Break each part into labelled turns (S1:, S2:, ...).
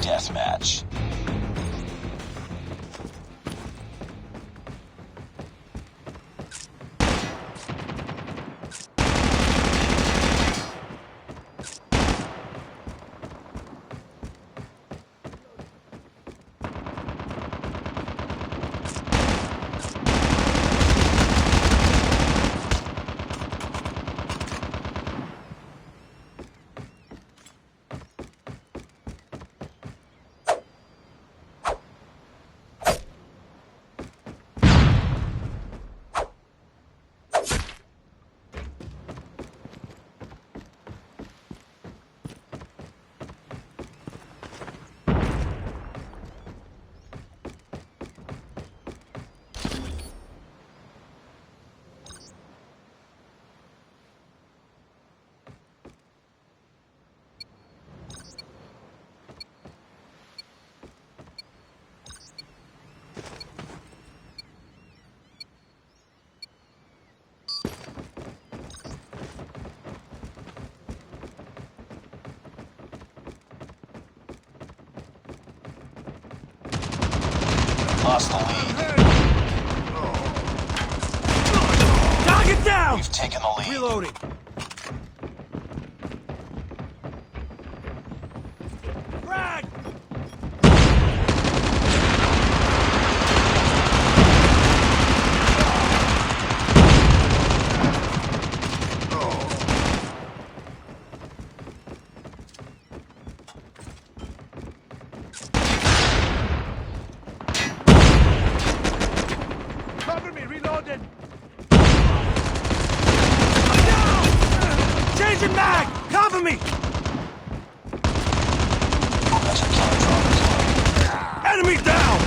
S1: deathmatch. Lost the lead.
S2: Target down!
S1: We've taken the lead.
S2: Reloading. Frag! Cover me, reloading! Changing mag! Cover me!
S1: That's a killer drone.
S2: Enemy down!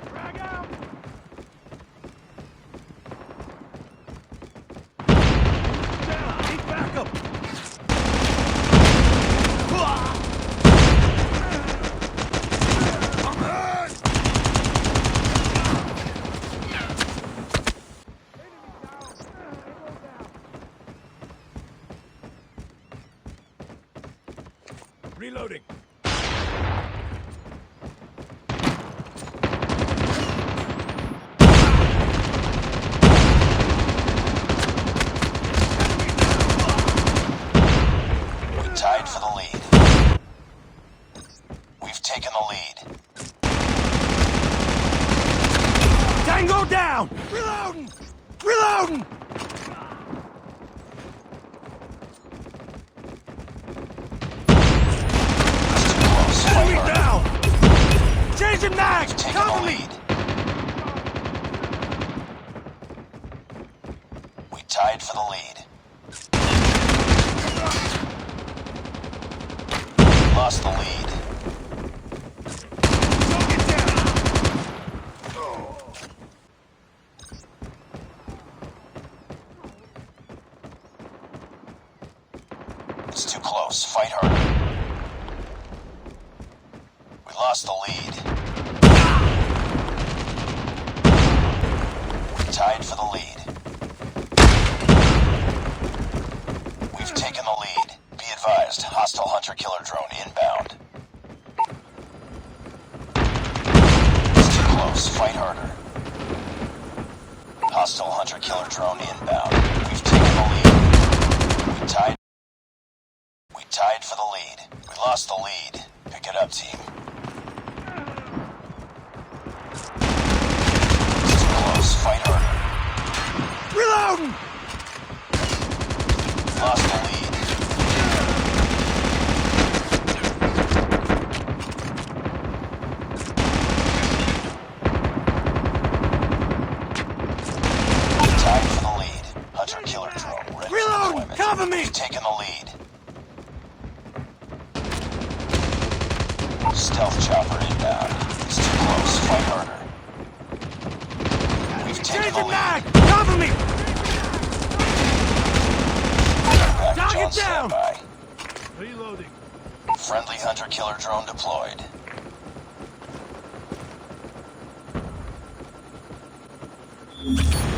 S2: Frag out! Down! Need backup! I'm hurt! Reloading.
S1: We tied for the lead. We've taken the lead.
S2: Tango down! Reloading! Reloading!
S1: It's too close.
S2: Enemy
S1: Fight harder.
S2: down! Changing mag!
S1: We've taken
S2: Cover
S1: the
S2: me!
S1: lead. We tied for the lead. Lost the lead.
S2: Target down!
S1: It's too close. Fight harder. We lost the lead. We tied for the lead. We've taken the lead. Be advised, hostile hunter-killer drone inbound. It's too close. Fight harder. Hostile hunter-killer drone inbound. We've taken the lead. We tied for the lead. We lost the lead. Pick it up, team. It's too close. Fight harder.
S2: Reloading!
S1: Lost the lead. Tied for the lead. Hunter-killer drone ready for
S2: Reload!
S1: deployment.
S2: Cover me!
S1: We've taken the lead. Stealth chopper inbound. It's too close. Fight harder. We've taken the
S2: Changing
S1: lead.
S2: mag! Cover me!
S1: Package
S2: Target
S1: on
S2: down!
S1: standby.
S2: Reloading.
S1: Friendly hunter-killer drone deployed.
S3: Reloading!